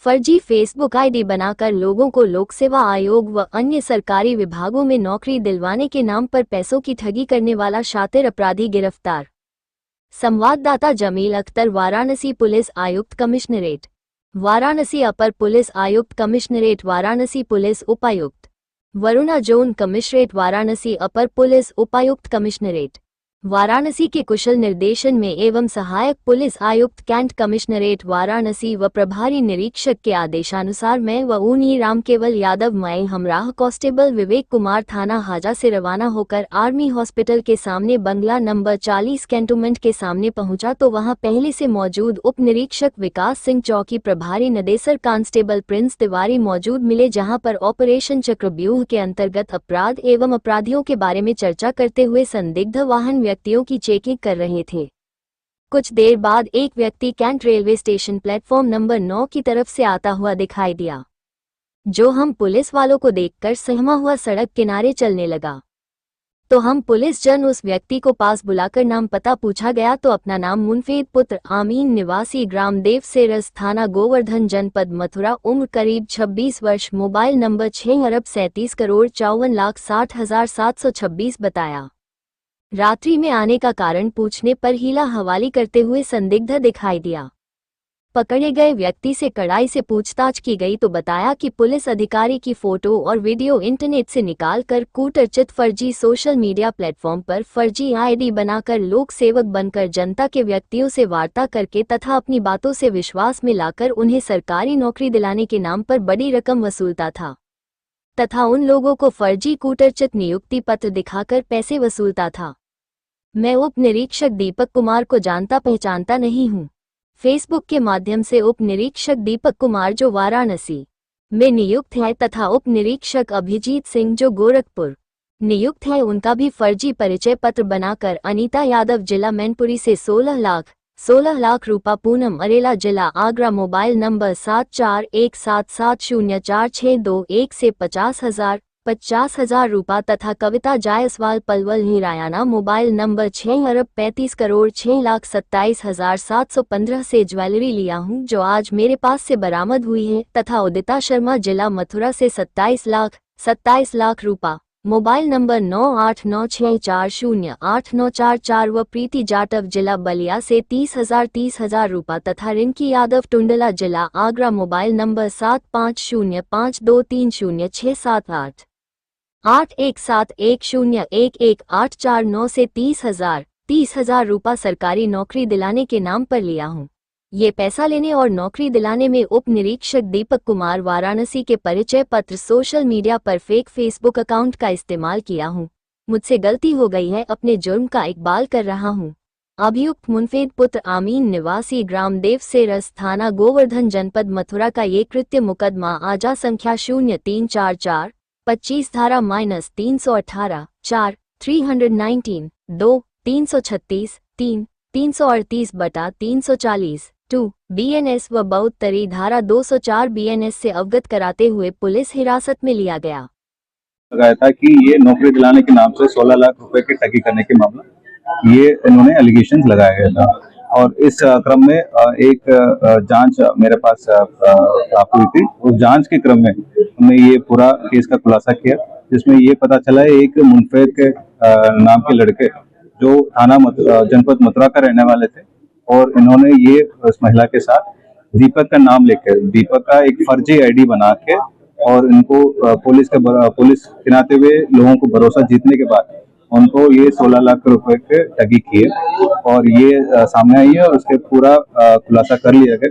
फर्जी Facebook ID बनाकर लोगों को लोक सेवा आयोग व अन्य सरकारी विभागों में नौकरी दिलवाने के नाम पर पैसों की ठगी करने वाला शातिर अपराधी गिरफ्तार। संवाददाता जमील अख्तर, वाराणसी पुलिस आयुक्त कमिश्नरेट वाराणसी, अपर पुलिस आयुक्त कमिश्नरेट वाराणसी, पुलिस उपायुक्त वरुणा, जोन कमिश्नरेट वाराणसी, अपर पुलिस उपायुक्त कमिश्नरेट वाराणसी के कुशल निर्देशन में एवं सहायक पुलिस आयुक्त कैंट कमिश्नरेट वाराणसी व प्रभारी निरीक्षक के आदेशानुसार मैं व ऊनी राम केवल यादव मई हमराह कांस्टेबल विवेक कुमार थाना हाजा से रवाना होकर आर्मी हॉस्पिटल के सामने बंगला नंबर 40 कैंटोनमेंट के सामने पहुंचा तो वहां पहले से मौजूद उप निरीक्षक विकास सिंह, चौकी प्रभारी निदेशक कांस्टेबल प्रिंस तिवारी मौजूद मिले, जहां पर ऑपरेशन चक्रव्यूह के अंतर्गत अपराध एवं अपराधियों के बारे में चर्चा करते हुए संदिग्ध वाहन व्यक्तियों की चेकिंग कर रहे थे। कुछ देर बाद एक व्यक्ति cantt railway station platform number 9 की तरफ से आता हुआ दिखाई दिया, जो हम पुलिस वालों को देखकर सहमा हुआ सड़क किनारे चलने लगा। तो हम पुलिस जन उस व्यक्ति को पास बुलाकर नाम पता पूछा गया तो अपना नाम मुनफेद पुत्र आमीन, निवासी ग्राम देव सेरस, थाना गोवर्धन, जनपद मथुरा, उम्र करीब 26 वर्ष, मोबाइल नंबर 6,37,54,60,726 बताया। रात्रि में आने का कारण पूछने पर हीला हवाली करते हुए संदिग्ध दिखाई दिया। पकड़े गए व्यक्ति से कड़ाई से पूछताछ की गई तो बताया कि पुलिस अधिकारी की फोटो और वीडियो इंटरनेट से निकालकर कूटरचित फर्जी सोशल मीडिया प्लेटफॉर्म पर फर्जी आईडी बनाकर लोक सेवक बनकर जनता के व्यक्तियों से वार्ता करके तथा अपनी बातों से विश्वास में लाकर उन्हें सरकारी नौकरी दिलाने के नाम पर बड़ी रकम वसूलता था तथा उन लोगों को फर्जी कूटरचित नियुक्ति पत्र दिखाकर पैसे वसूलता था। मैं उप निरीक्षक दीपक कुमार को जानता पहचानता नहीं हूँ। फेसबुक के माध्यम से उप निरीक्षक दीपक कुमार जो वाराणसी में नियुक्त है तथा उप निरीक्षक अभिजीत सिंह जो गोरखपुर नियुक्त है, उनका भी फर्जी परिचय पत्र बनाकर अनीता यादव जिला मैनपुरी से 16 लाख रुपया, पूनम अरेला जिला आगरा, मोबाइल नंबर 7417704621 से 50,000 रुपया तथा कविता जायसवाल पलवल हिरायाना, मोबाइल नंबर 6,35,06,27,715 से ज्वेलरी लिया हूं जो आज मेरे पास से बरामद हुई है तथा उदिता शर्मा जिला मथुरा से 27 लाख रुपया, मोबाइल नंबर 9896408944 व प्रीति जाटव जिला बलिया से 30,000 रुपया तथा रिंकी यादव टुंडला जिला आगरा, मोबाइल नंबर 7505230678 8171011849 से 30,000 रुपया सरकारी नौकरी दिलाने के नाम पर लिया हूं। ये पैसा लेने और नौकरी दिलाने में उप निरीक्षक दीपक कुमार वाराणसी के परिचय पत्र, सोशल मीडिया पर फेक फेसबुक अकाउंट का इस्तेमाल किया हूं। मुझसे गलती हो गई है, अपने जुर्म का इकबाल कर रहा हूं। अभियुक्त मुनफेद पुत्र आमीन, निवासी ग्राम देव सेरस, थाना गोवर्धन, जनपद मथुरा का ये कृत्य मुकदमा आजा संख्या 034425 धारा -318 4 319 2 336 3 338/340 2 BNS व बौद्धतरी धारा 204 BNS से अवगत कराते हुए पुलिस हिरासत में लिया गया। लगाया था कि ये नौकरी दिलाने के नाम से 16 लाख रुपए की ठगी करने के मामला, ये इन्होंने एलिगेशन लगाया गया था और इस क्रम में एक जांच मेरे पास प्राप्त हुई थी। उस जांच के क्रम में हमने ये पूरा केस का खुलासा किया, जिसमें ये पता चला है एक मुनफेद के नाम के लड़के जो थाना जनपद मथुरा का रहने वाले थे और इन्होंने ये उस महिला के साथ दीपक का नाम लेकर दीपक का एक फर्जी आईडी बना के और इनको पुलिस गिनाते हुए लोगों को भरोसा जीतने के बाद उनको ये 16 लाख रुपए के ठगी किए और ये सामने आई है और उसके पूरा खुलासा कर लिया गया।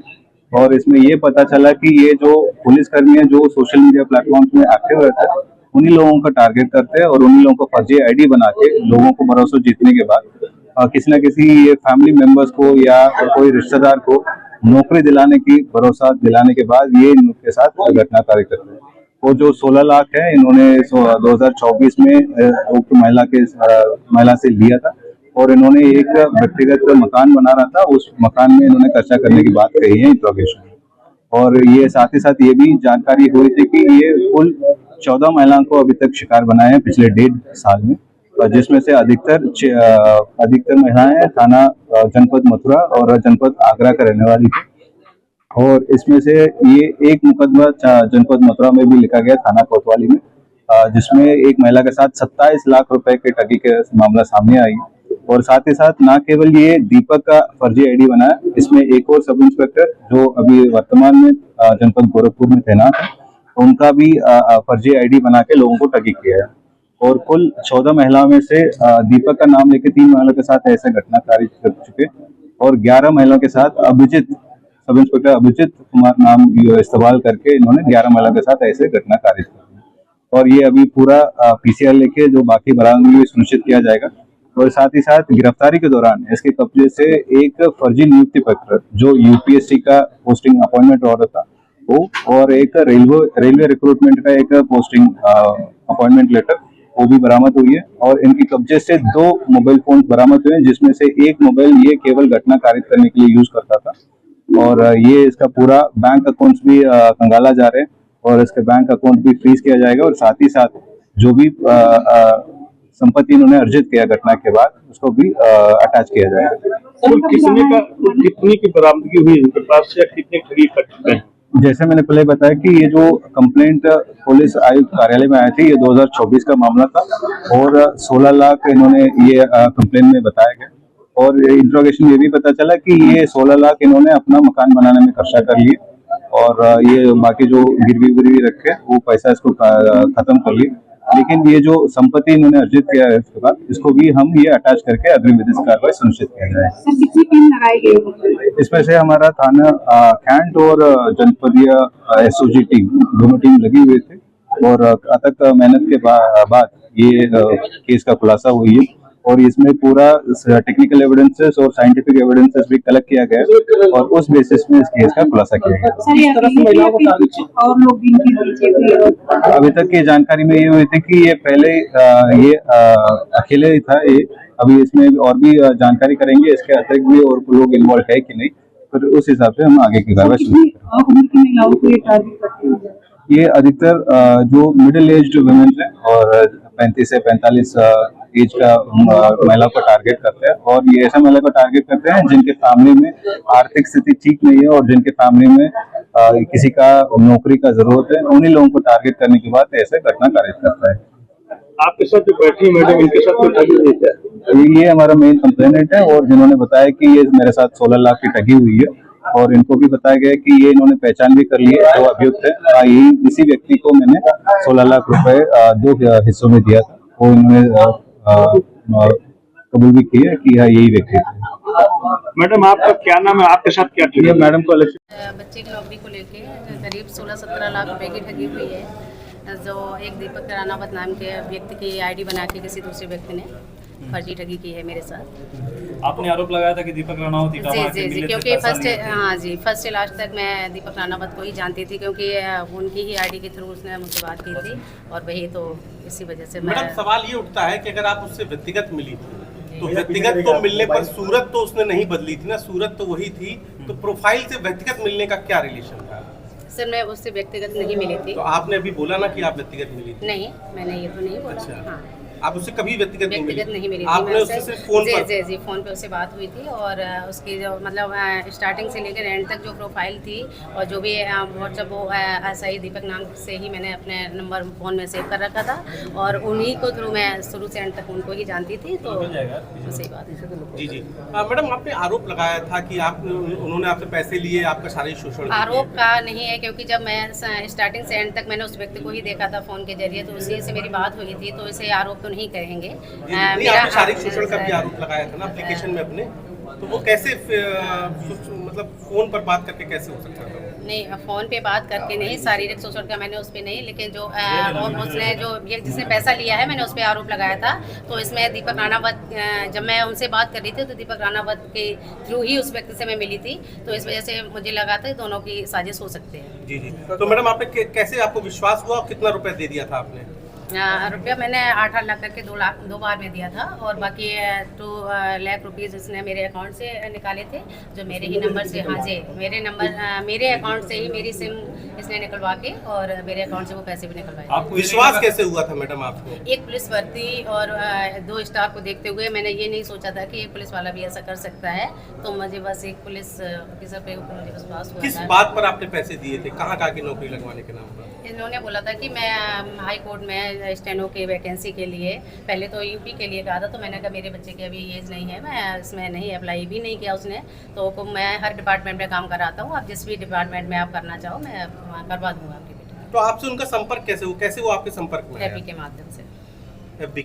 और इसमें ये पता चला कि ये जो पुलिसकर्मी है जो सोशल मीडिया प्लेटफॉर्म्स में एक्टिव रहते हैं, उन्हीं लोगों का टारगेट करते हैं और उन्हीं लोगों को फर्जी आईडी बना के लोगों को भरोसा जीतने के बाद किसी न किसी ये फैमिली मेंबर्स को या कोई रिश्तेदार को नौकरी दिलाने की भरोसा दिलाने के बाद ये इनके साथ घटना कार्य करते हैं। वो जो 16 लाख है इन्होंने 2024 में उक्त महिला से लिया था और इन्होंने एक व्यक्तिगत मकान बना रहा था, उस मकान में इन्होंने खर्चा करने की बात कही है इंट्रोगेशन में। और ये साथ ही साथ ये भी जानकारी हुई थी कि ये कुल 14 महिलाओं को अभी तक शिकार बनाए हैं पिछले 1.5 साल में, जिसमें से अधिकतर महिलाएं थाना जनपद मथुरा और जनपद आगरा का रहने वाली थी। और इसमें से ये एक मुकदमा जनपद मथुरा में भी लिखा गया, थाना कोतवाली में, जिसमें एक महिला के साथ 27 लाख रुपए के ठगी के मामला सामने आई। और साथ ही साथ ना केवल ये दीपक का फर्जी आईडी बनाया, इसमें एक और सब इंस्पेक्टर जो अभी वर्तमान में जनपद गोरखपुर में तैनात है, उनका भी फर्जी आईडी बना के लोगों को ठगी किया है। और कुल 14 महिलाओं में से दीपक का नाम लेके 3 महिलाओं के साथ ऐसे घटना कार्य कर चुके, और 11 महिलाओं के साथ सब इंस्पेक्टर अभिजीत कुमार नाम इस्तेमाल करके इन्होंने 11 महिलाओं के साथ ऐसे घटना कारित कर। और ये अभी पूरा पीसीआर लेके जो बाकी बरामदगी भी सुनिश्चित किया जाएगा। और साथ ही साथ गिरफ्तारी के दौरान इसके कब्जे से एक फर्जी नियुक्ति पत्र जो यूपीएससी का पोस्टिंग अपॉइंटमेंट ऑर्डर था वो, और एक रेलवे रिक्रूटमेंट का एक पोस्टिंग अपॉइंटमेट लेटर, वो भी बरामद हुई है। और इनके कब्जे से 2 मोबाइल फोन बरामद हुए हैं, जिसमें से एक मोबाइल ये केवल घटना कारित करने के लिए यूज करता था। और ये इसका पूरा बैंक अकाउंट्स भी खंगाला जा रहे हैं, और इसके बैंक अकाउंट भी फ्रीज किया जाएगा। और साथ ही साथ जो भी संपत्ति इन्होंने अर्जित किया घटना के बाद, उसको भी अटैच किया जाएगा। कितनी की बरामदगी हुई इनके पास से, कितने ठगी कर चुके हैं? जैसे मैंने पहले बताया कि ये जो कंप्लेंट पुलिस आयुक्त कार्यालय में आई थी, ये 2024 का मामला था, और 16 लाख इन्होंने ये कंप्लेंट में बताया गया। और इंट्रोगेशन ये भी पता चला कि ये 16 लाख इन्होंने अपना मकान बनाने में खर्चा कर लिए, और ये बाकी जो गिरवी रखे वो पैसा इसको खत्म कर लिए। लेकिन ये जो संपत्ति इन्होंने अर्जित किया है इसके बाद, इसको भी हम ये अटैच करके अग्रिम विधिक कार्रवाई सुनिश्चित किया जाए। कितनी टीम लगाई गई? इसमें से हमारा थाना कैंट और जनपदीय एसओजी टीम, दोनों टीम लगी हुई थे, और अथक मेहनत के बाद ये केस का खुलासा हुई है। और इसमें पूरा टेक्निकल एविडेंसेस और साइंटिफिक एविडेंसेस भी कलेक्ट किया गया है, और उस बेसिस में इस केस का खुलासा किया गया। और लोग अभी तक की जानकारी में ये हुई थी कि ये पहले ये अकेले ही था ये, अभी इसमें और भी जानकारी करेंगे, इसके अतिरिक्त भी और लोग इन्वॉल्व है कि नहीं, फिर उस हिसाब से हम आगे की कार्रवाई शुरू करेंगे। ये अधिकतर जो मिडिल एज वुमेन है और 35 से 45 एज का महिला को टारगेट करते हैं, और ये ऐसा महिला को टारगेट करते हैं जिनके फैमिली में आर्थिक स्थिति ठीक नहीं है और जिनके फैमिली में किसी का नौकरी का जरूरत है, उन्हीं लोगों को टारगेट करने के बाद ऐसे घटना कारित करता है। आपके साथ जो बैठी मैडम, इनके साथ कोई ठगी हुई है? ये हमारा मेन कंप्लेनेंट है, और जिन्होंने बताया कि ये मेरे साथ 16 लाख की ठगी हुई है, और इनको भी बताया गया कि ये इन्होंने पहचान भी कर ली है जो अभियुक्त है। इसी व्यक्ति को मैंने 16 लाख रुपए 2 हिस्सों में दिया था, वो इन्होंने कबूल भी किया कि हाँ यही व्यक्ति है। मैडम आपका क्या नाम है, आपके साथ क्या ठगी? मैडम को बच्चे की नौकरी को लेके करीब 16-17 लाख रुपए की ठगी हुई है, जो एक दीपक राणावत नाम के व्यक्ति की आईडी बना के किसी दूसरे व्यक्ति ने फर्जी ठगी की है मेरे साथ। आपने आरोप लगाया था कि दीपक राणावत जी, क्योंकि फर्स्ट से लास्ट तक मैं दीपक राणावत को ही जानती थी, क्योंकि उनकी ही आईडी के थ्रू उसने मुझसे बात की थी, और वही तो इसी वजह से मैं। सवाल ये उठता है कि अगर आप उससे व्यक्तिगत मिली थी तो व्यक्तिगत तो मिलने पर सूरत तो उसने नहीं बदली थी ना, सूरत तो वही थी, तो प्रोफाइल से व्यक्तिगत मिलने का क्या रिलेशन था? सर मैं उससे व्यक्तिगत नहीं मिली थी। तो आपने अभी बोला ना कि आप व्यक्तिगत मिली थी। नहीं, मैंने ये तो नहीं बोला। अच्छा। हाँ, आप उससे कभी व्यक्तिगत नहीं मिली थी। आपने उससे सिर्फ फोन पर? जी, फोन पे उससे बात हुई थी, और उसकी जो मतलब स्टार्टिंग से लेकर एंड तक जो प्रोफाइल थी और जो भी व्हाट्सएप, वो ऐसा ही दीपक नाम से ही मैंने अपने नंबर फ़ोन में सेव कर रखा था, और उन्हीं को थ्रू मैं शुरू से एंड तक उनको ही जानती थी, तो सही बात है। जी मैडम, आपने आरोप लगाया था कि उन्होंने आपसे पैसे लिए, आपका शारीरिक शोषण। आरोप का नहीं है, क्योंकि जब मैं स्टार्टिंग से एंड तक मैंने उस व्यक्ति को ही देखा था फ़ोन के जरिए, तो उसी से मेरी बात हुई थी, तो इसे आरोप तो नहीं कहेंगे। आपने शारीरिक शोषण का भी आरोप लगाया था ना एप्लीकेशन में अपने, तो वो कैसे मतलब फोन पर बात करके कैसे हो सकता था? नहीं, फोन पे बात करके नहीं, शारीरिक शोषण का मैंने उस पर नहीं, लेकिन जो उसने जो जिसने पैसा लिया है मैंने उस पर आरोप लगाया था। तो इसमें दीपक राणावत, जब मैं उनसे बात कर रही थी तो दीपक राणावत के थ्रू ही उस व्यक्ति से मैं मिली थी, तो इस वजह से मुझे लगा था दोनों की साजिश हो सकती है। जी, तो मैडम आपने कैसे, आपको विश्वास हुआ, कितना रुपए दे दिया था आपने? रुपया मैंने 8 लाख करके 2 बार में दिया था, और बाकी 2 लाख रुपीज़ इसने मेरे अकाउंट से निकाले थे, जो मेरे ही नंबर से, हाँ जी, मेरे अकाउंट से ही मेरी सिम इसने निकलवा के और मेरे अकाउंट से वो पैसे भी निकलवाए। आपको विश्वास कैसे हुआ था मैडम आपको? एक पुलिस वर्दी और 2 स्टार को देखते हुए मैंने ये नहीं सोचा था कि एक पुलिस वाला भी ऐसा कर सकता है, तो मुझे बस एक पुलिस ऑफिसर पे ऊपर मुझे विश्वास हुआ किस था। बात पर आपने पैसे दिए थे? कहाँ की नौकरी लगवाने के नाम पर? इन्होंने बोला था कि मैं हाई कोर्ट में स्टेनो के वैकेंसी के लिए, पहले तो यूपी के लिए कहा था, तो मैंने कहा मेरे बच्चे की अभी एज नहीं है, मैं इसमें नहीं अप्लाई भी नहीं किया उसने, तो मैं हर डिपार्टमेंट में काम कराता हूँ, आप जिस भी डिपार्टमेंट में आप करना चाहो मैं करवा दूँगा आपकी बेटी। तो आपसे उनका संपर्क कैसे वो आपके संपर्क में आया? एपी के माध्यम से। FB